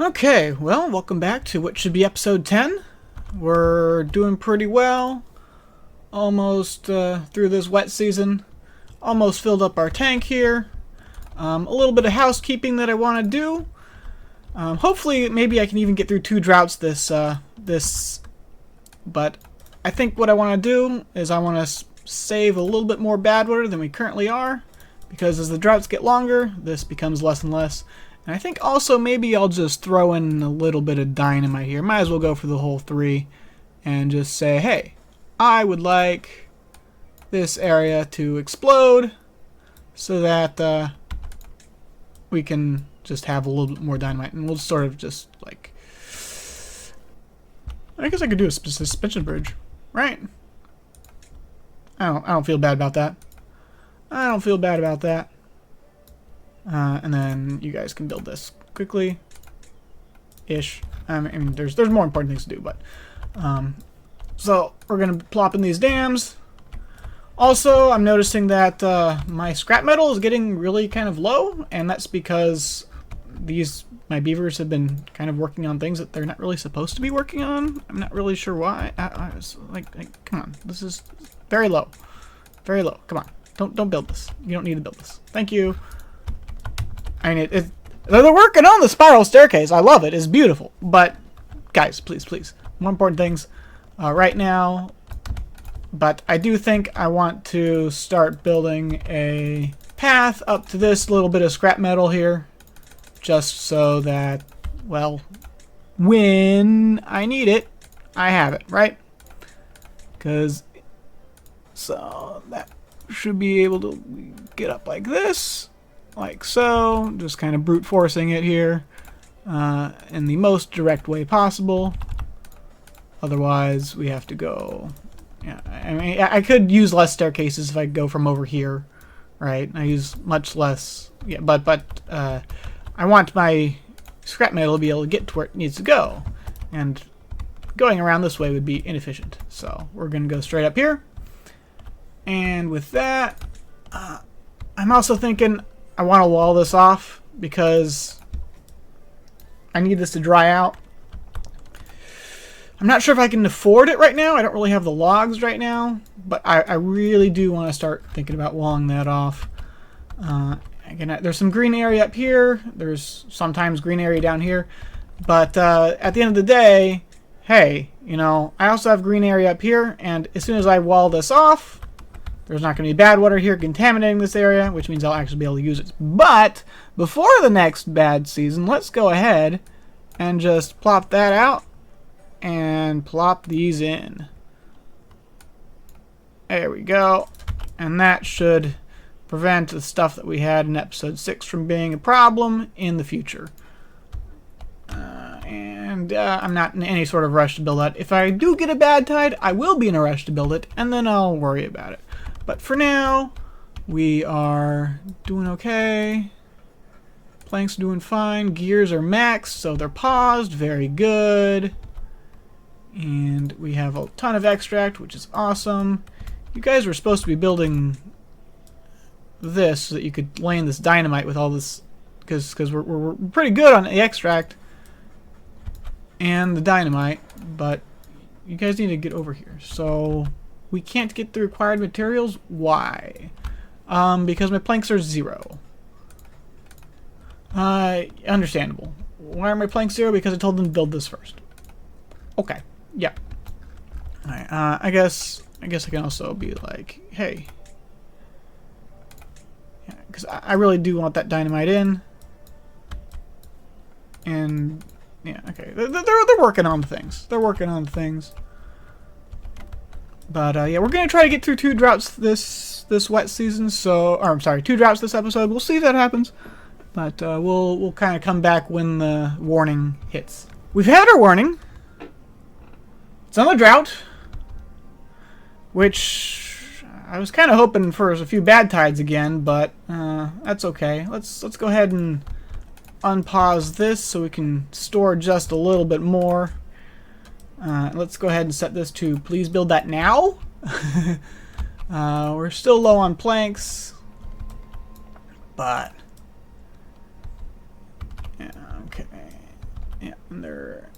Okay, well, welcome back to what should be episode 10. We're doing pretty well. Almost through this wet season. Almost filled up our tank here. A little bit of housekeeping that I want to do. Hopefully, maybe I can even get through 2 droughts this. But I think what I want to do is I want to save a little bit more bad water than we currently are. Because as the droughts get longer, this becomes less and less. And I think also maybe I'll just throw in a little bit of dynamite here. Might as well go for the whole 3 and just say, hey, I would like this area to explode so that we can just have a little bit more dynamite. And we'll sort of just like... I guess I could do a suspension bridge, right? I don't feel bad about that. I don't feel bad about that. And then you guys can build this quickly, ish. I mean, there's more important things to do, but so we're gonna plop in these dams. Also, I'm noticing that my scrap metal is getting really kind of low, and that's because my beavers have been kind of working on things that they're not really supposed to be working on. I'm not really sure why. I was like, come on, this is very low, very low. Come on, don't build this. You don't need to build this. Thank you. I mean, they're working on the spiral staircase. I love it. It's beautiful. But, guys, please. More important things right now. But I do think I want to start building a path up to this little bit of scrap metal here. Just so that, well, when I need it, I have it, right? So that should be able to get up like this. Like so, just kind of brute forcing it here in the most direct way possible. Otherwise, we have to go. Yeah, I mean, I could use less staircases if I go from over here, right? I use much less. Yeah, but I want my scrap metal to be able to get to where it needs to go, and going around this way would be inefficient. So we're gonna go straight up here, and with that, I'm also thinking. I want to wall this off because I need this to dry out. I'm not sure if I can afford it right now. I don't really have the logs right now, but I really do want to start thinking about walling that off. Again, there's some green area up here. There's sometimes green area down here. But at the end of the day, hey, you know, I also have green area up here, and as soon as I wall this off, there's not going to be bad water here contaminating this area, which means I'll actually be able to use it. But before the next bad season, let's go ahead and just plop that out and plop these in. There we go. And that should prevent the stuff that we had in episode 6 from being a problem in the future. I'm not in any sort of rush to build that. If I do get a bad tide, I will be in a rush to build it, and then I'll worry about it. But for now, we are doing okay. Planks are doing fine. Gears are maxed, so they're paused. Very good. And we have a ton of extract, which is awesome. You guys were supposed to be building this so that you could lay in this dynamite with all this, because we're pretty good on the extract and the dynamite, but you guys need to get over here. So we can't get the required materials. Why? Because my planks are 0. Understandable. Why are my planks 0? Because I told them to build this first. Okay. Yeah. Alright, I guess I can also be like, hey. Yeah, because I really do want that dynamite in. And yeah, okay. They're working on things. They're working on things. But yeah, we're gonna try to get through 2 droughts this wet season. So, or I'm sorry, 2 droughts this episode. We'll see if that happens. But we'll kind of come back when the warning hits. We've had our warning. It's another drought, which I was kind of hoping for a few bad tides again, but that's okay. Let's go ahead and unpause this so we can store just a little bit more. Let's go ahead and set this to please build that now. We're still low on planks, but yeah, okay. They're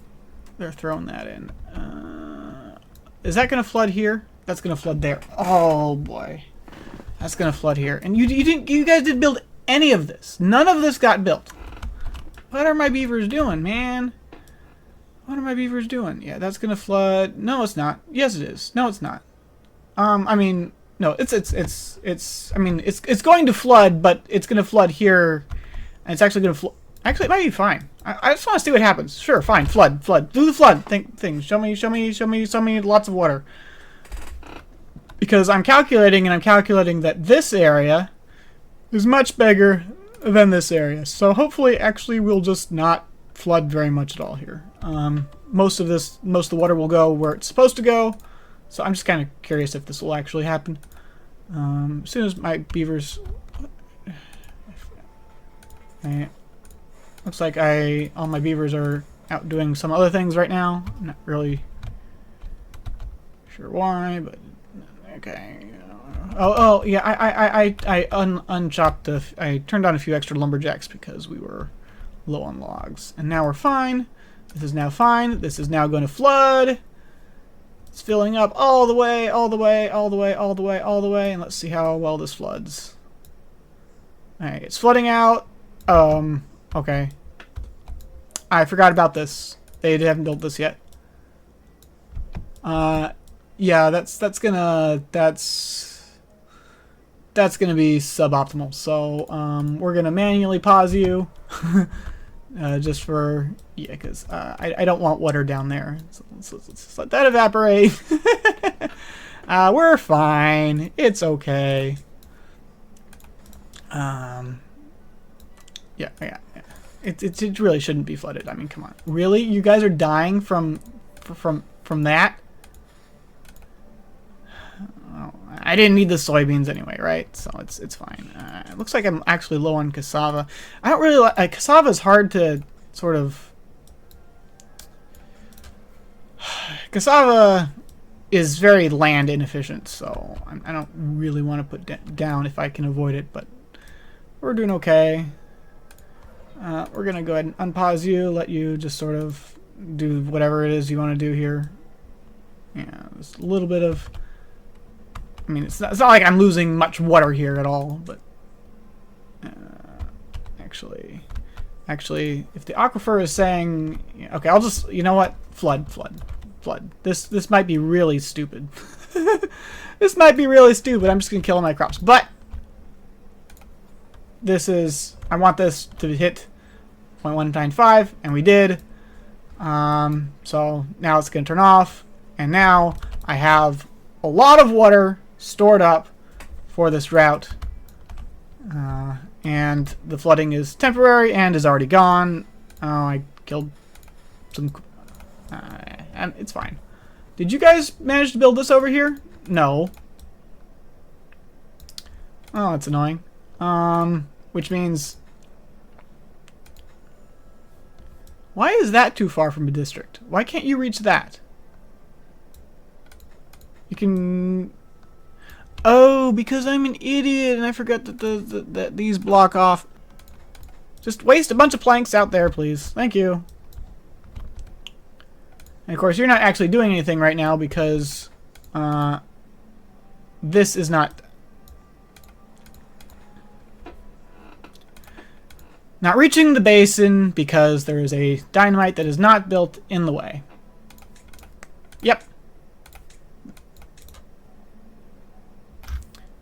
throwing that in. Is that gonna flood here? That's gonna flood there. Oh boy, that's gonna flood here. And you guys didn't build any of this. None of this got built. What are my beavers doing, man? What are my beavers doing? Yeah, that's gonna flood. No, it's not. Yes, it is. No, it's not. I mean, no, I mean, it's going to flood, but it's gonna flood here, and it's actually gonna flood. Actually, it might be fine. I just want to see what happens. Sure, fine. Flood. Do the flood thing. Show me lots of water. Because I'm calculating that this area is much bigger than this area. So hopefully, actually, we'll just not flood very much at all here. Most of the water will go where it's supposed to go. So I'm just kind of curious if this will actually happen. As soon as my beavers... Looks like all my beavers are out doing some other things right now. I'm not really sure why, but okay. Oh yeah, I unchopped I turned on a few extra lumberjacks because we were low on logs, and now we're fine. This is now fine. This is now going to flood. It's filling up all the way, and let's see how well this floods. Alright, it's flooding out. Okay. I forgot about this. They haven't built this yet. Yeah, that's gonna be suboptimal. So, we're gonna manually pause you. Just for, yeah, because I don't want water down there. So let's let that evaporate. We're fine. It's okay. Yeah. It really shouldn't be flooded. I mean, come on. Really? You guys are dying from that? Oh, I didn't need the soybeans anyway, right? So it's fine. It looks like I'm actually low on cassava. I don't really like cassava. Is hard to sort of. Cassava is very land inefficient, so I don't really want to put down if I can avoid it. But we're doing okay. We're gonna go ahead and unpause you, let you just sort of do whatever it is you want to do here. Yeah, just a little bit of. I mean, it's not like I'm losing much water here at all, but actually, if the aquifer is saying, okay, I'll just, you know what, flood. This might be really stupid. This might be really stupid. I'm just gonna kill all my crops, but I want this to hit 0.195, and we did. So now it's gonna turn off, and now I have a lot of water stored up for this drought, and the flooding is temporary and is already gone. Oh, I killed some, and it's fine. Did you guys manage to build this over here? No. Oh, that's annoying. Which means, why is that too far from a district? Why can't you reach that? You can. Oh, because I'm an idiot and I forgot that these block off. Just waste a bunch of planks out there, please. Thank you. And of course, you're not actually doing anything right now because this is not reaching the basin because there is a dynamite that is not built in the way. Yep.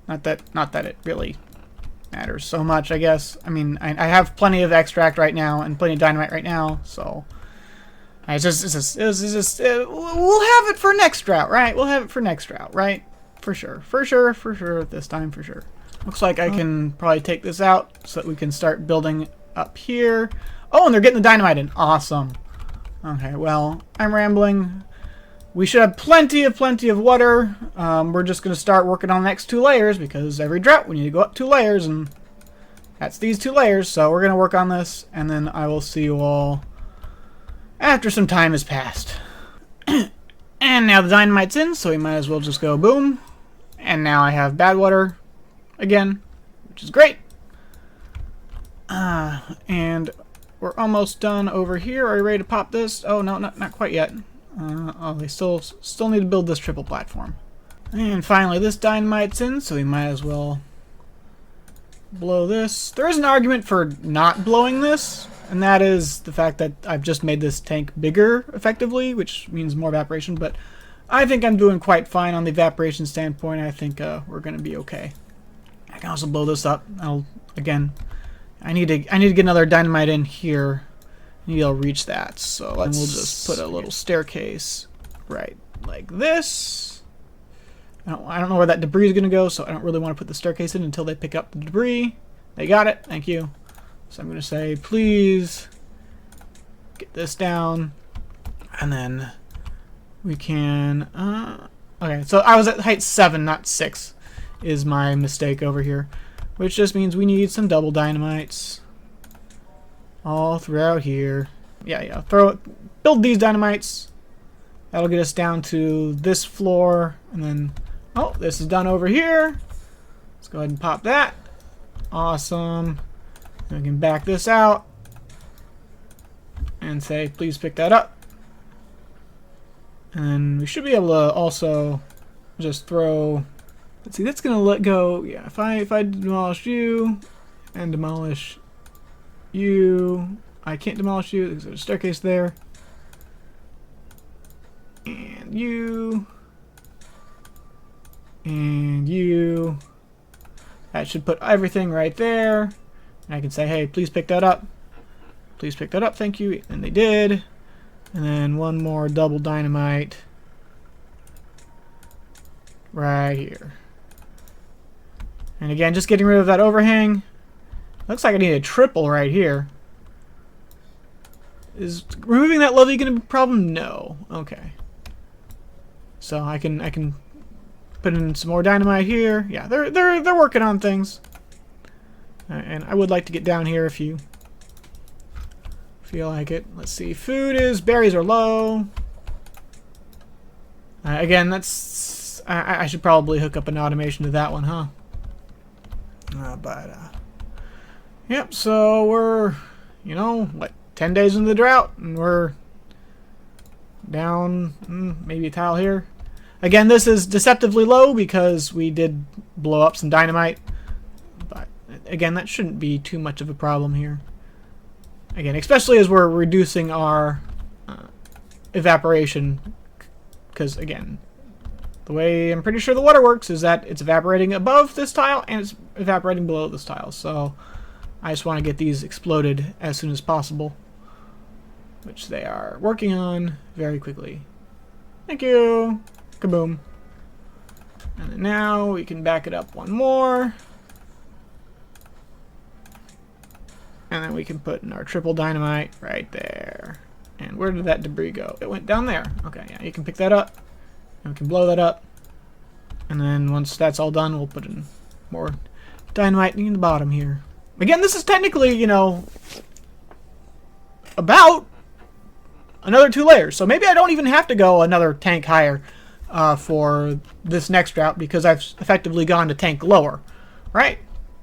Not that it really matters so much, I guess. I mean, I have plenty of extract right now and plenty of dynamite right now, so we'll have it for next drought, right? We'll have it for next drought, right? For sure. This time, for sure. Looks like I can probably take this out so that we can start building up here. Oh, and they're getting the dynamite in. Awesome. Okay, well, I'm rambling. We should have plenty of water. We're just going to start working on the next 2 layers because every drought we need to go up 2 layers, and that's these 2 layers. So we're going to work on this, and then I will see you all after some time has passed. And now the dynamite's in, so we might as well just go boom. And now I have bad water again, which is great. And we're almost done over here. Are you ready to pop this? Oh, no, not quite yet. Oh, they still need to build this triple platform. And finally, this dynamite's in, so we might as well blow this. There is an argument for not blowing this, and that is the fact that I've just made this tank bigger, effectively, which means more evaporation, but I think I'm doing quite fine on the evaporation standpoint. I think we're going to be okay. I can also blow this up. Again, I need to get another dynamite in here. Maybe I'll reach that. So we'll just put a little staircase right like this. I don't know where that debris is going to go, so I don't really want to put the staircase in until they pick up the debris. They got it. Thank you. So I'm going to say, please get this down, and then we can. Okay, so I was at height 7, not 6, is my mistake over here, which just means we need some double dynamites all throughout here. Yeah. Build these dynamites. That'll get us down to this floor, and then this is done over here. Let's go ahead and pop that. Awesome. And we can back this out and say, please pick that up. And we should be able to also just throw. Let's see, that's gonna let go. Yeah, if I demolish you and demolish you, I can't demolish you. There's a staircase there. And you. And you. That should put everything right there. And I can say, hey, please pick that up. Please pick that up, thank you. And they did. And then one more double dynamite right here. And again, just getting rid of that overhang. Looks like I need a triple right here. Is removing that levee going to be a problem? No. Okay. So I can put in some more dynamite here. Yeah, they're working on things. And I would like to get down here if you feel like it. Let's see. Berries are low. Again, that's I should probably hook up an automation to that one, huh? Yep. So we're, what, 10 days into the drought, and we're down maybe a tile here. Again, this is deceptively low because we did blow up some dynamite, but again, that shouldn't be too much of a problem here. Again, especially as we're reducing our evaporation, because again, the way I'm pretty sure the water works is that it's evaporating above this tile and it's evaporating below this tile. So I just want to get these exploded as soon as possible, which they are working on very quickly. Thank you. Kaboom. And then now we can back it up one more. And then we can put in our triple dynamite right there. And where did that debris go? It went down there. Okay, yeah, you can pick that up. And we can blow that up. And then once that's all done, we'll put in more dynamite in the bottom here. Again, this is technically, about another 2 layers. So maybe I don't even have to go another tank higher for this next drought, because I've effectively gone to tank lower. Right?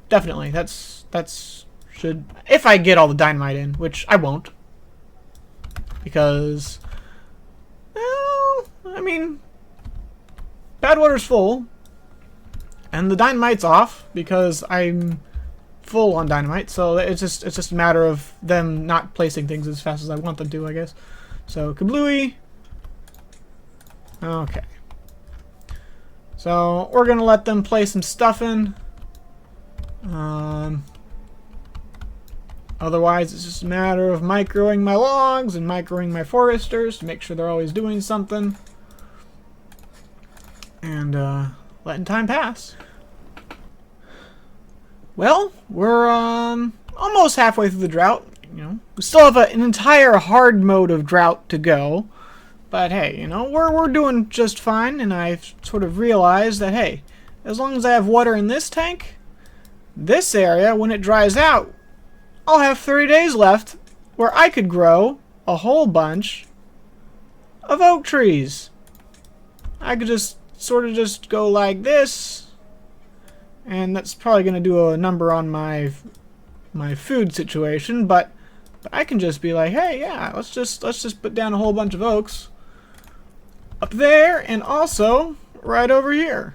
Definitely. Should, if I get all the dynamite in, which I won't, because, well, I mean, Badwater's full, and the dynamite's off because I'm full on dynamite. So it's just a matter of them not placing things as fast as I want them to, I guess. So kablooey. Okay. So we're gonna let them place some stuff in. Otherwise, it's just a matter of microing my logs and microing my foresters to make sure they're always doing something. And letting time pass. Well, we're almost halfway through the drought. We still have an entire hard mode of drought to go. But hey, we're doing just fine. And I've sort of realized that, hey, as long as I have water in this tank, this area, when it dries out, I'll have 30 days left where I could grow a whole bunch of oak trees. I could just sort of just go like this, and that's probably going to do a number on my food situation, but But I can just be like, hey, yeah, let's just put down a whole bunch of oaks up there and also right over here.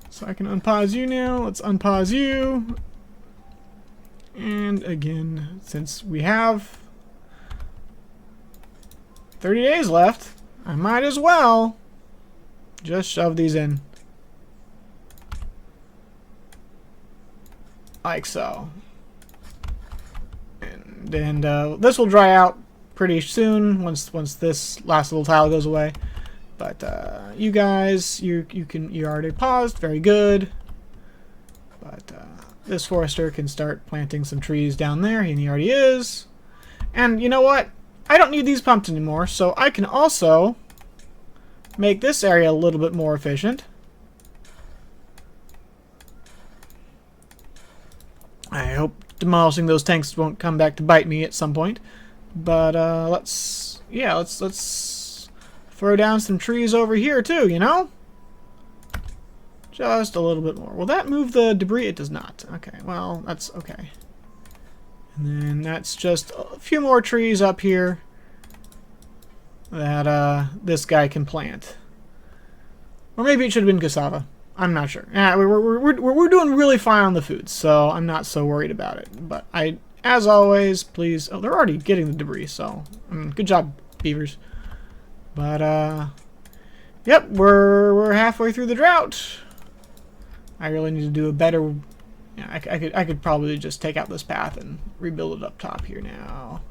So I can unpause you now. Let's unpause you. And again, since we have 30 days left, I might as well just shove these in. Like so. And this will dry out pretty soon once this last little tile goes away. But you guys, you already paused, very good. But this forester can start planting some trees down there, and he already is. And you know what? I don't need these pumped anymore, so I can also make this area a little bit more efficient. I hope demolishing those tanks won't come back to bite me at some point. But let's throw down some trees over here too, you know? Just a little bit more. Will that move the debris? It does not. Okay, well, that's okay. And then that's just a few more trees up here that this guy can plant. Or maybe it should have been cassava. I'm not sure. Yeah, we're doing really fine on the food, so I'm not so worried about it. But as always, please. Oh, they're already getting the debris, so good job, beavers. But yep, we're halfway through the drought. I really need to do a better. Yeah, I could probably just take out this path and rebuild it up top here now.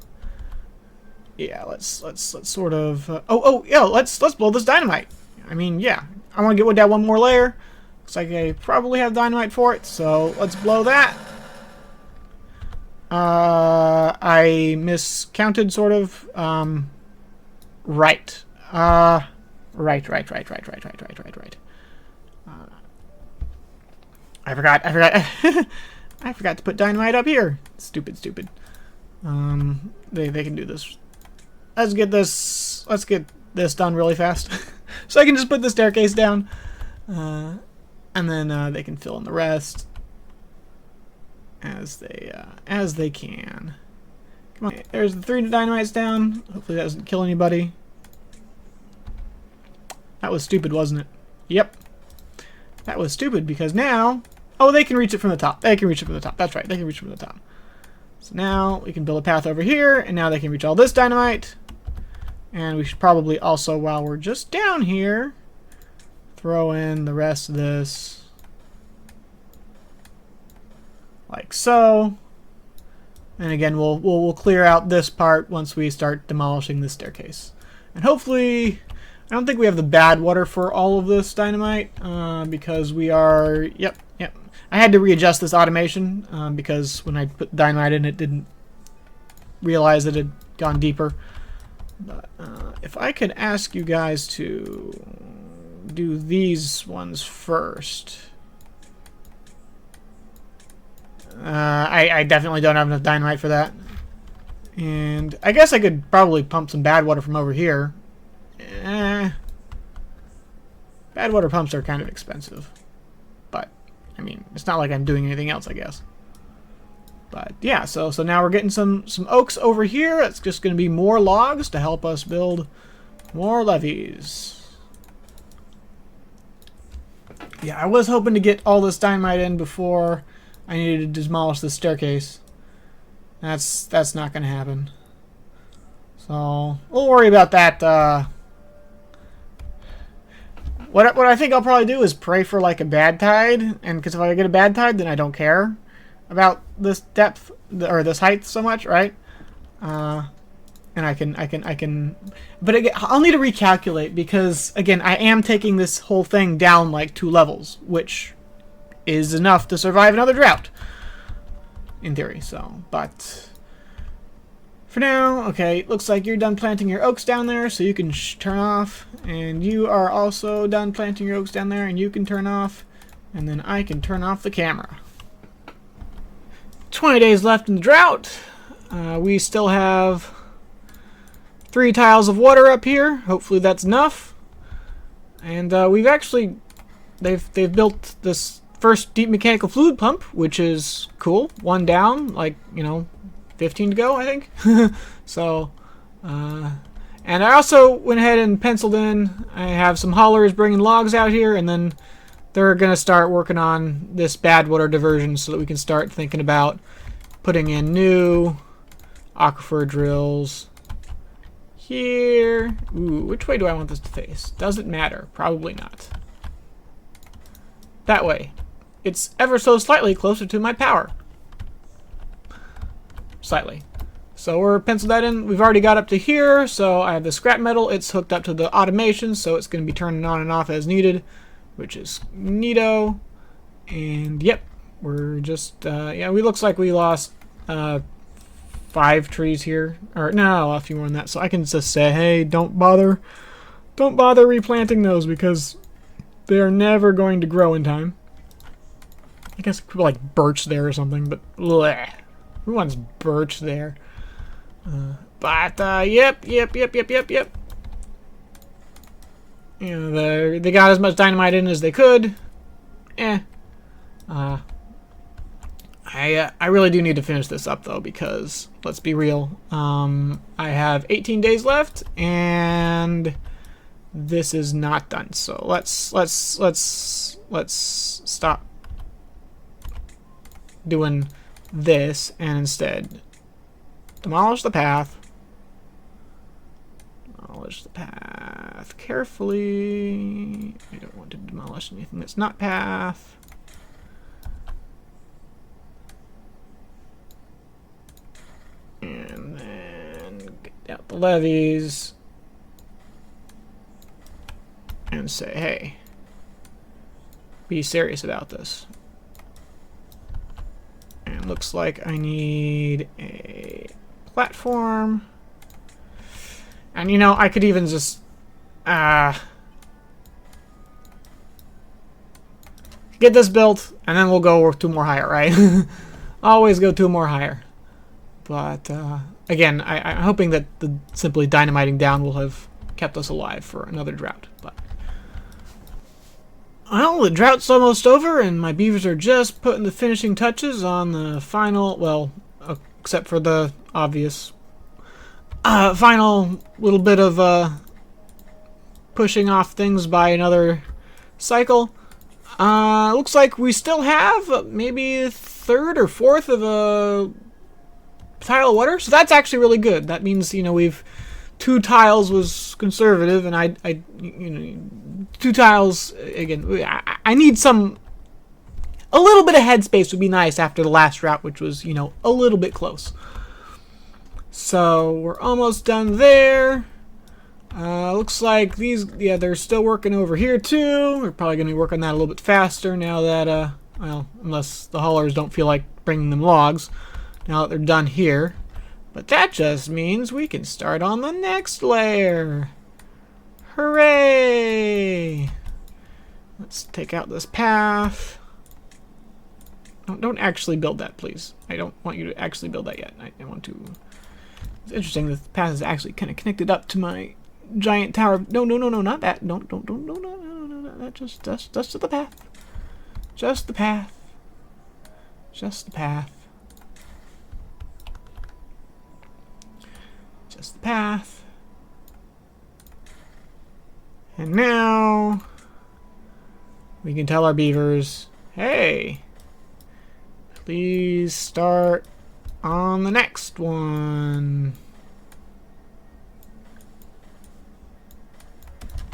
Yeah, let's sort of. Yeah, let's blow this dynamite. I mean, yeah, I want to get down one more layer. Looks like I probably have dynamite for it, so let's blow that. I miscounted, sort of. Right. Right. I forgot. I forgot to put dynamite up here. Stupid. They can do this. Let's get this done really fast, so I can just put the staircase down, and then they can fill in the rest as they can. Come on, there's the 3 dynamites down. Hopefully that doesn't kill anybody. That was stupid, wasn't it? Yep. That was stupid because now... Oh, they can reach it from the top. They can reach it from the top. That's right. They can reach it from the top. So now we can build a path over here, and now they can reach all this dynamite. And we should probably also, while we're just down here, throw in the rest of this. Like so. And again, we'll clear out this part once we start demolishing this staircase. And hopefully... I don't think we have the bad water for all of this dynamite, because we are... Yep. I had to readjust this automation, because when I put dynamite in, it didn't realize that it had gone deeper. But if I could ask you guys to do these ones first... I definitely don't have enough dynamite for that. And I guess I could probably pump some bad water from over here. Bad water pumps are kind of expensive. But, I mean, it's not like I'm doing anything else, I guess. But, yeah, so now we're getting some oaks over here. It's just going to be more logs to help us build more levees. Yeah, I was hoping to get all this dynamite in before I needed to demolish the staircase. That's not going to happen. So, we'll worry about that, What I think I'll probably do is pray for like a bad tide, and because if I get a bad tide, then I don't care about this depth or this height so much, right? And I can, but again, I'll need to recalculate because again, I am taking this whole thing down like 2 levels, which is enough to survive another drought, in theory. So, but. For now, okay, looks like you're done planting your oaks down there, so you can turn off. And you are also done planting your oaks down there, and you can turn off. And then I can turn off the camera. 20 days left in the drought. We still have 3 tiles of water up here. Hopefully that's enough. And we've actually... They've built this first deep mechanical fluid pump, which is cool. 1 down, like, you know... 15 to go, I think. So, and I also went ahead and penciled in, I have some haulers bringing logs out here, and then they're going to start working on this bad water diversion so that we can start thinking about putting in new aquifer drills here. Ooh, which way do I want this to face? Does it matter? Probably not. That way. It's ever so slightly closer to my power. Slightly. So we're penciled that in. We've already got up to here, so I have the scrap metal. It's hooked up to the automation, so it's going to be turning on and off as needed, which is neato. And yep, we're just, yeah, we looks like we lost 5 trees here. Or no, a few more than that. So I can just say, hey, don't bother replanting those because they are never going to grow in time. I guess I could put like birch there or something, but bleh. Who wants birch there? Yep. You know, they got as much dynamite in as they could. I really do need to finish this up though, because let's be real. I have 18 days left, and this is not done. So let's stop doing this and instead demolish the path. Demolish the path carefully. I don't want to demolish anything that's not path. And then get out the levees and say, hey, be serious about this. And looks like I need a platform. And you know, I could even just get this built, and then we'll go 2 more higher, right? Always go 2 more higher. But again, I'm hoping that the simply dynamiting down will have kept us alive for another drought. But well, the drought's almost over, and my beavers are just putting the finishing touches on the final, well, except for the obvious final little bit of pushing off things by another cycle. Looks like we still have maybe a third or fourth of a tile of water, so that's actually really good. That means, you know, we've 2 tiles was conservative, and I you know, 2 tiles again. I need a little bit of headspace would be nice after the last drought, which was, you know, a little bit close. So we're almost done there. Looks like these, yeah, they're still working over here too. We're probably going to be working that a little bit faster now that, well, unless the haulers don't feel like bringing them logs, now that they're done here. But that just means we can start on the next layer. Hooray! Let's take out this path. Don't actually build that, please. I don't want you to actually build that yet. I want to... It's interesting that the path is actually kind of connected up to my giant tower. No, not that. No, just to the path. Just the path. Just the path. Just the path. And now we can tell our beavers, hey, please start on the next one.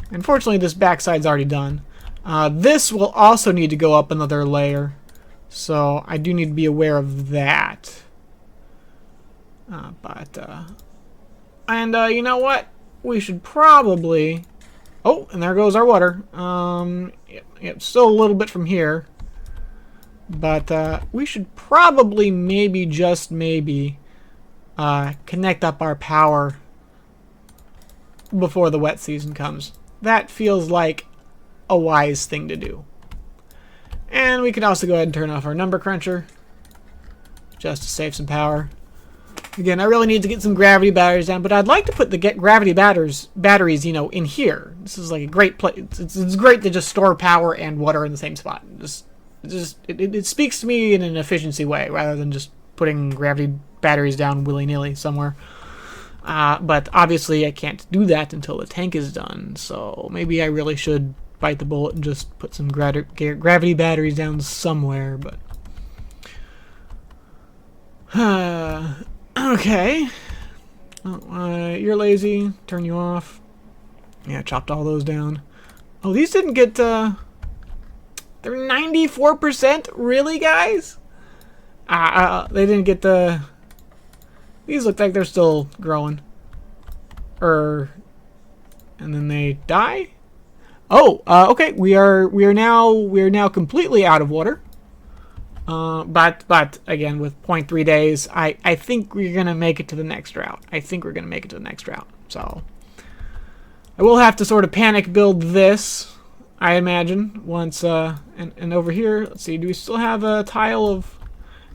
Unfortunately, this backside's already done. This will also need to go up another layer, so I do need to be aware of that. And you know what? We should probably... Oh, and there goes our water. Yep, still a little bit from here. But we should probably maybe, just maybe, connect up our power before the wet season comes. That feels like a wise thing to do. And we can also go ahead and turn off our number cruncher just to save some power. Again, I really need to get some gravity batteries down, but I'd like to put the gravity batteries, you know, in here. This is like a great place. It's great to just store power and water in the same spot. It speaks to me in an efficiency way rather than just putting gravity batteries down willy-nilly somewhere. But obviously I can't do that until the tank is done, so maybe I really should bite the bullet and just put some gravity batteries down somewhere, but... okay. Oh, you're lazy. Turn you off. Yeah, chopped all those down. Oh, these didn't get, they're 94%? Really, guys? They didn't get the... These look like they're still growing. And then they die? Oh, okay. We are now completely out of water. But again, with 0.3 days, I think we're gonna make it to the next drought. So I will have to sort of panic build this, I imagine, once and over here. Let's see. Do we still have a tile of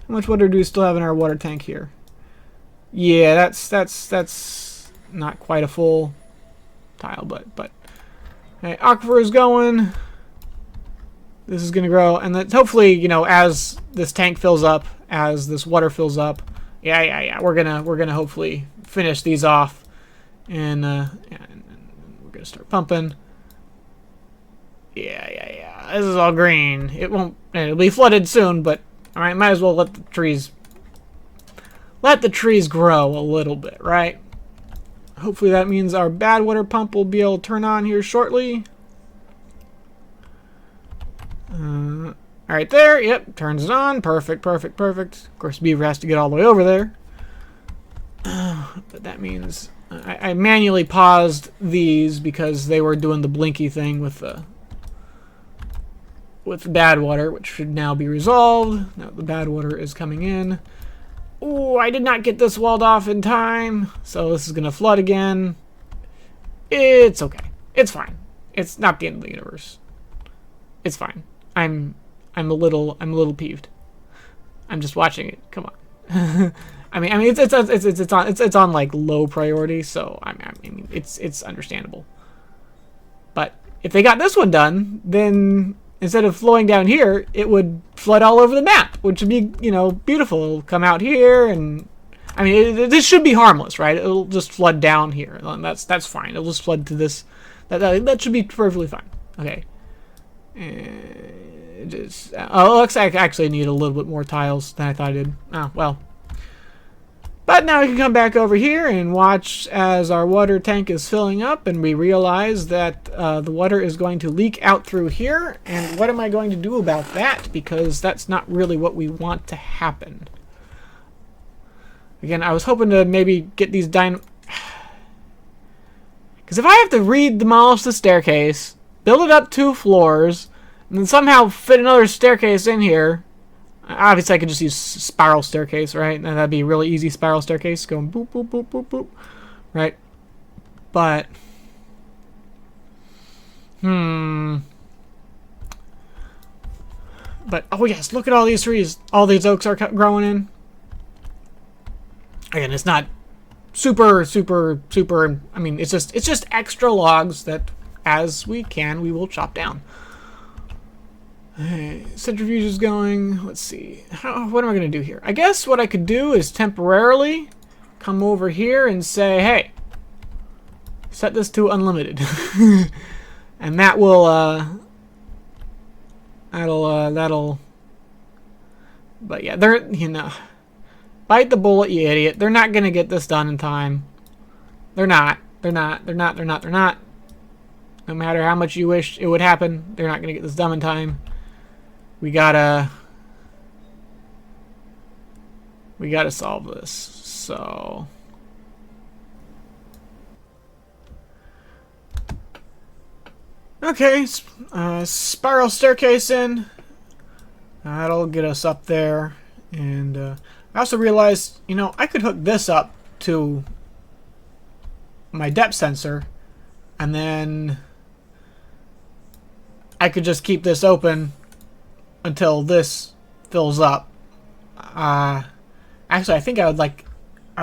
how much water do we still have in our water tank here? Yeah, that's not quite a full tile, but okay, aquifer is going. This is gonna grow, and then hopefully, you know, as this tank fills up, as this water fills up, yeah, we're gonna hopefully finish these off, and we're gonna start pumping. Yeah. This is all green. It'll be flooded soon, but all right, might as well let the trees grow a little bit, right? Hopefully that means our bad water pump will be able to turn on here shortly. Alright there, yep, turns it on. Perfect. Of course, Beaver has to get all the way over there. But that means I manually paused these because they were doing the blinky thing with the bad water, which should now be resolved. Now the bad water is coming in. Ooh, I did not get this walled off in time, so this is gonna flood again. It's okay. It's fine. It's not the end of the universe. It's fine. I'm a little peeved. I'm just watching it. Come on. I mean, it's on like low priority, so I mean, it's understandable. But if they got this one done, then instead of flowing down here, it would flood all over the map, which would be, you know, beautiful. It'll come out here, and I mean, this should be harmless, right? It'll just flood down here. That's fine. It'll just flood to this. That should be perfectly fine. Okay. Oh, looks like I actually need a little bit more tiles than I thought I did. Oh, well. But now we can come back over here and watch as our water tank is filling up, and we realize that the water is going to leak out through here. And what am I going to do about that? Because that's not really what we want to happen. Again, I was hoping to maybe get these because if I have to demolish the staircase, build it up 2 floors, and then somehow fit another staircase in here. Obviously, I could just use spiral staircase, right? And that'd be a really easy spiral staircase, going boop, boop, boop, boop, boop, right? But, But, oh yes, look at all these trees. All these oaks are growing in. Again, it's not super, I mean, it's just extra logs that, as we will chop down. Centrifuge is going. Let's see. What am I going to do here? I guess what I could do is temporarily come over here and say, hey, set this to unlimited. And that will, but yeah, they're, you know, bite the bullet, you idiot. They're not going to get this done in time. They're not. No matter how much you wish it would happen, they're not going to get this done in time. We gotta solve this. So okay, spiral staircase in. That'll get us up there. And I also realized, you know, I could hook this up to my depth sensor, and then I could just keep this open until this fills up. Actually, I think I would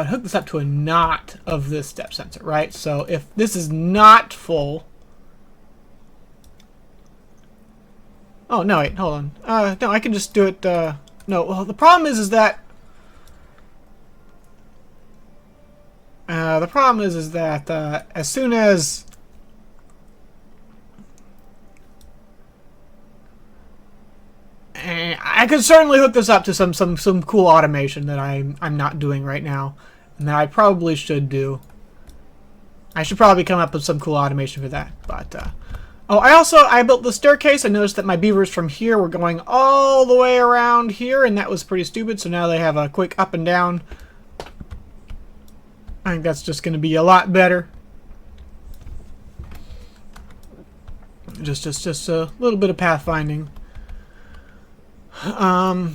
hook this up to a knot of this depth sensor, right? So if this is not full... Oh, no, wait, hold on. No, I can just do it... No, well, the problem is that The problem is that as soon as I could certainly hook this up to some cool automation that I'm not doing right now, and that I probably should do. I should probably come up with some cool automation for that. But oh, I built the staircase. I noticed that my beavers from here were going all the way around here, and that was pretty stupid. So now they have a quick up and down. I think that's just going to be a lot better. Just a little bit of pathfinding.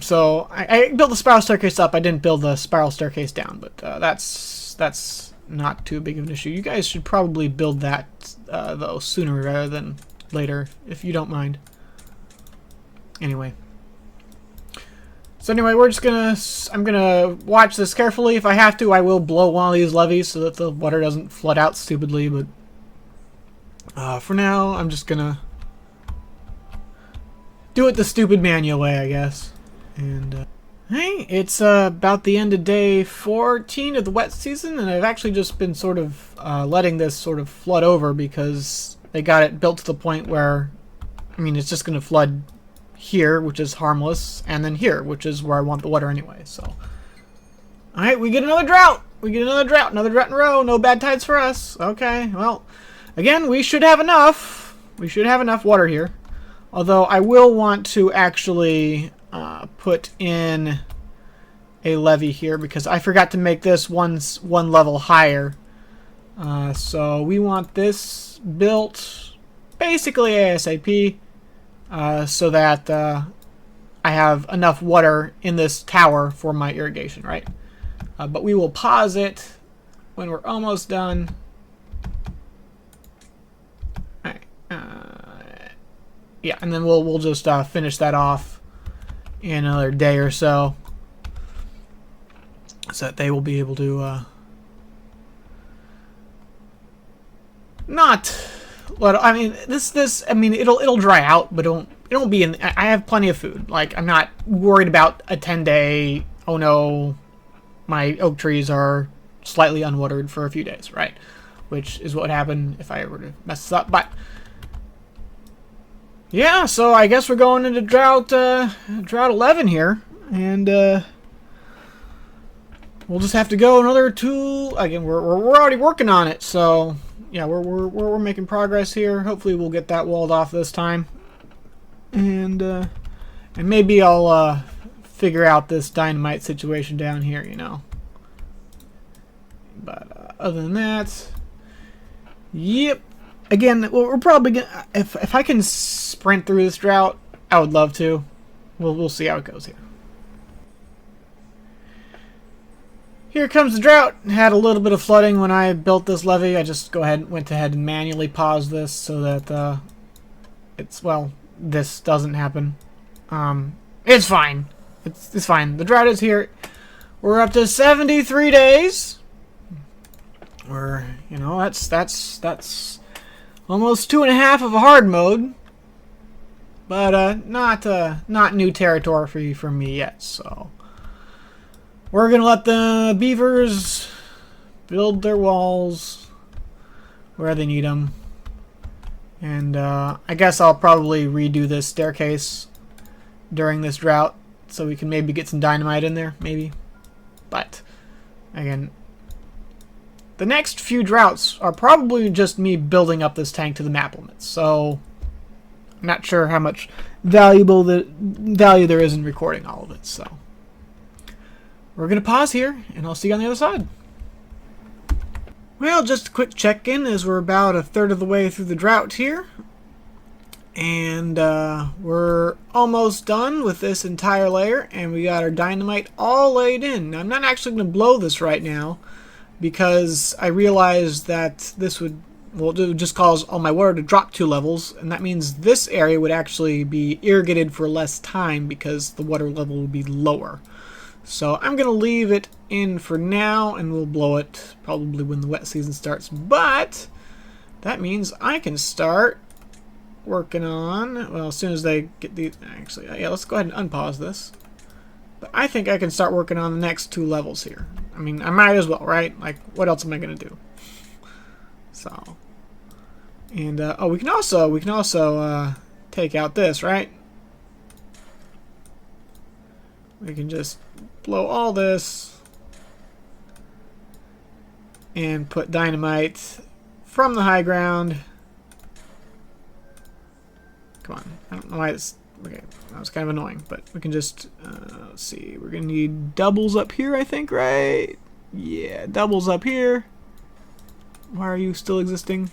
So I built the spiral staircase up. I didn't build the spiral staircase down, but that's not too big of an issue. You guys should probably build that though sooner rather than later, if you don't mind. Anyway. So anyway, I'm gonna watch this carefully. If I have to, I will blow one of these levees so that the water doesn't flood out stupidly. But for now, I'm just gonna do it the stupid manual way, I guess. And hey, it's about the end of day 14 of the wet season, and I've actually just been sort of letting this sort of flood over because they got it built to the point where, I mean, it's just gonna flood here, which is harmless, and then here, which is where I want the water anyway. So, all right, we get another drought. We get another drought in a row. No bad tides for us. Okay, well, again, we should have enough. We should have enough water here. Although I will want to actually put in a levee here because I forgot to make this one level higher. So we want this built basically ASAP. So that I have enough water in this tower for my irrigation, right? But we will pause it when we're almost done. All right. Yeah, and then we'll just finish that off in another day or so that they will be able to not. Well, I mean, I mean, it'll dry out, but it won't be in. I have plenty of food. Like, I'm not worried about a 10-day. Oh no, my oak trees are slightly unwatered for a few days, right? Which is what would happen if I were to mess this up. But yeah, so I guess we're going into drought 11 here, and we'll just have to go another 2. Again, we're already working on it, so. Yeah, we're making progress here. Hopefully we'll get that walled off this time. And maybe I'll figure out this dynamite situation down here, you know. But other than that, yep. Again, we're probably gonna if I can sprint through this drought, I would love to. We'll see how it goes here. Here comes the drought. Had a little bit of flooding when I built this levee. I just went ahead and manually paused this so that this doesn't happen. It's fine. It's fine. The drought is here. We're up to 73 days. You know, that's almost 2.5 of a hard mode. But not new territory for me yet. So. We're going to let the beavers build their walls where they need them. And I guess I'll probably redo this staircase during this drought so we can maybe get some dynamite in there, maybe. But, again, the next few droughts are probably just me building up this tank to the map limits. So, I'm not sure how much value there is in recording all of it, so. We're going to pause here, and I'll see you on the other side. Well, just a quick check-in as we're about a third of the way through the drought here. And we're almost done with this entire layer, and we got our dynamite all laid in. Now, I'm not actually going to blow this right now, because I realized that this would, well, it would just cause all my water to drop 2 levels, and that means this area would actually be irrigated for less time because the water level would be lower. So I'm going to leave it in for now, and we'll blow it probably when the wet season starts. But that means I can start working on, well, as soon as they get these, actually, yeah, let's go ahead and unpause this. But I think I can start working on the next 2 levels here. I mean, I might as well, right? Like, what else am I gonna do? So, and oh, we can also take out this, right? We can just blow all this and put dynamite from the high ground. Come on, I don't know why it's okay. That was kind of annoying, but we can just let's see. We're gonna need doubles up here, I think, right? Yeah, doubles up here. Why are you still existing?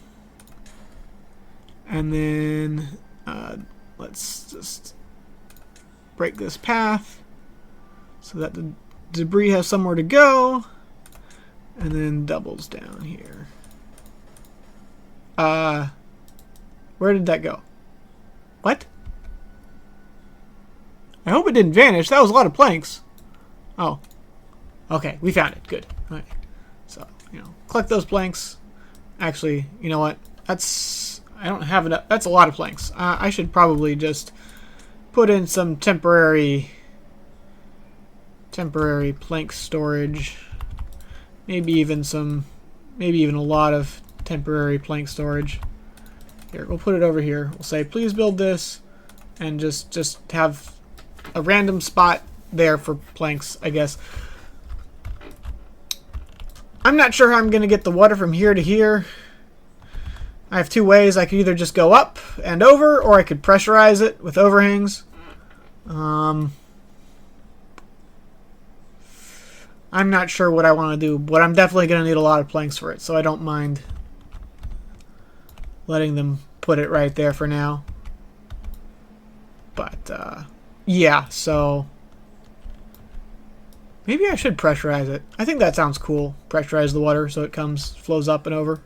And then let's just break this path so that the debris has somewhere to go, and then doubles down here. Where did that go? What? I hope it didn't vanish. That was a lot of planks. Oh. Okay, we found it. Good. Okay. So, you know, collect those planks. Actually, you know what? That's... I don't have enough... That's a lot of planks. I should probably just put in some temporary plank storage. Maybe even a lot of temporary plank storage. Here, we'll put it over here. We'll say, please build this, and just have a random spot there for planks, I guess. I'm not sure how I'm going to get the water from here to here. I have two ways. I could either just go up and over, or I could pressurize it with overhangs. I'm not sure what I want to do, but I'm definitely going to need a lot of planks for it, so I don't mind letting them put it right there for now. But, yeah, so maybe I should pressurize it. I think that sounds cool. Pressurize the water so it flows up and over.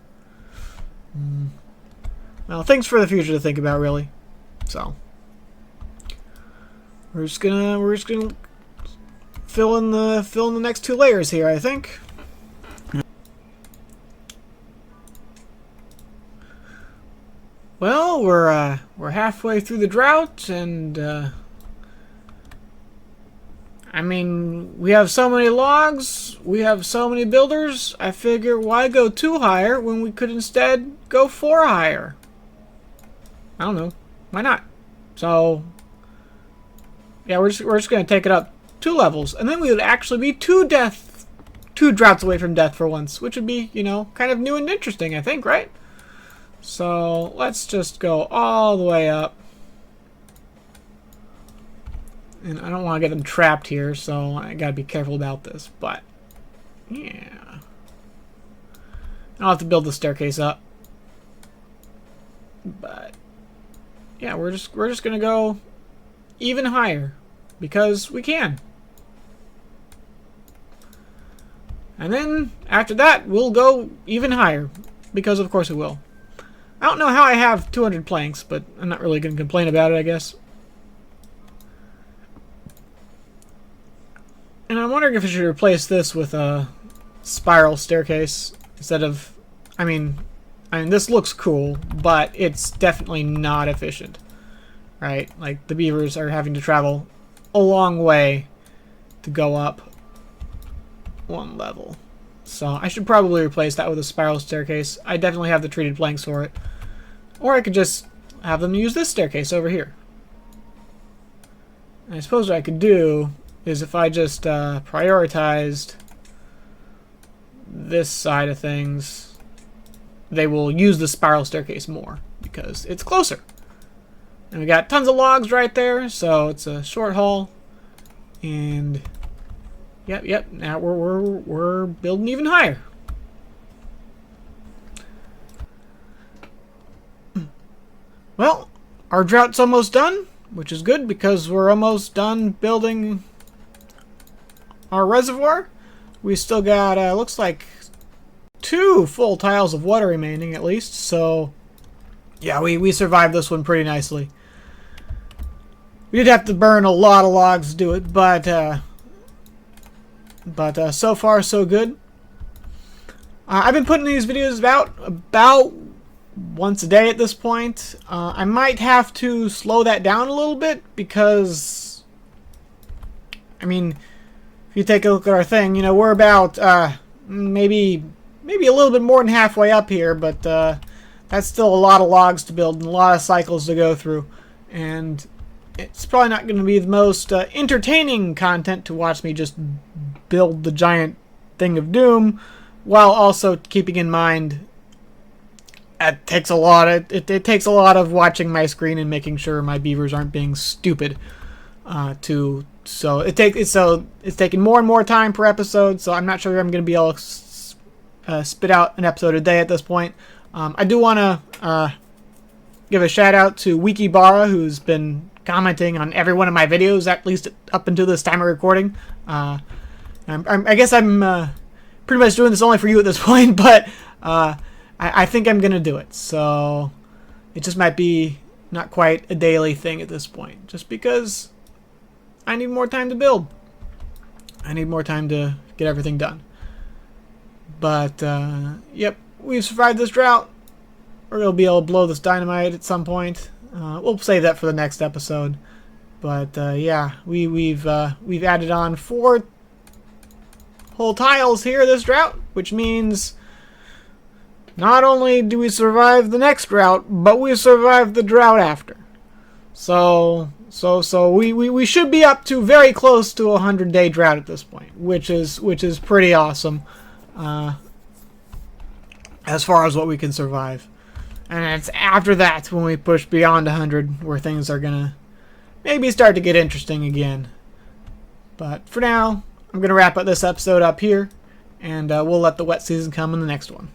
Well, things for the future to think about, really. So we're just gonna fill in the next two layers here, I think. Well, we're halfway through the drought, and I mean, we have so many logs, we have so many builders. I figure, why go 2 higher when we could instead go 4 higher? I don't know, why not? So yeah, we're just gonna take it up 2 levels, and then we would actually be 2 droughts away from death for once, which would be, you know, kind of new and interesting, I think, right? So let's just go all the way up. And I don't want to get them trapped here, so I gotta be careful about this. But yeah, I'll have to build the staircase up. But yeah, we're just gonna go even higher because we can. And then after that, we'll go even higher because of course we will. I don't know how I have 200 planks, but I'm not really going to complain about it, I guess. And I'm wondering if I should replace this with a spiral staircase instead of... I mean, this looks cool, but it's definitely not efficient. Right? Like, the beavers are having to travel a long way to go up 1 level. So I should probably replace that with a spiral staircase. I definitely have the treated planks for it. Or I could just have them use this staircase over here. And I suppose what I could do is if I just prioritized this side of things, they will use the spiral staircase more because it's closer. And we got tons of logs right there, so it's a short haul. And yep. Now we're building even higher. Well, our drought's almost done, which is good because we're almost done building our reservoir. We still got looks like 2 full tiles of water remaining at least. So yeah, we survived this one pretty nicely. We did have to burn a lot of logs to do it, but so far so good. I've been putting these videos about once a day at this point. I might have to slow that down a little bit because, I mean, if you take a look at our thing, you know, we're about maybe a little bit more than halfway up here, but that's still a lot of logs to build and a lot of cycles to go through, and it's probably not going to be the most entertaining content to watch me just build the giant thing of doom, while also keeping in mind it takes a lot of watching my screen and making sure my beavers aren't being stupid. So it's taking more and more time per episode. So I'm not sure I'm going to be able to spit out an episode a day at this point. I do want to give a shout out to Wikibara, who's been commenting on every one of my videos, at least up until this time of recording. I guess I'm pretty much doing this only for you at this point, but I think I'm going to do it. So it just might be not quite a daily thing at this point, just because I need more time to build. I need more time to get everything done. But, yep, we've survived this drought. We're going to be able to blow this dynamite at some point. We'll save that for the next episode. But, yeah, we've added on 4 whole tiles here this drought, which means not only do we survive the next drought, but we survive the drought after. So we should be up to very close to a 100-day drought at this point, which is pretty awesome, as far as what we can survive. And it's after that when we push beyond 100 where things are gonna maybe start to get interesting again. But for now, I'm gonna wrap up this episode up here, and we'll let the wet season come in the next one.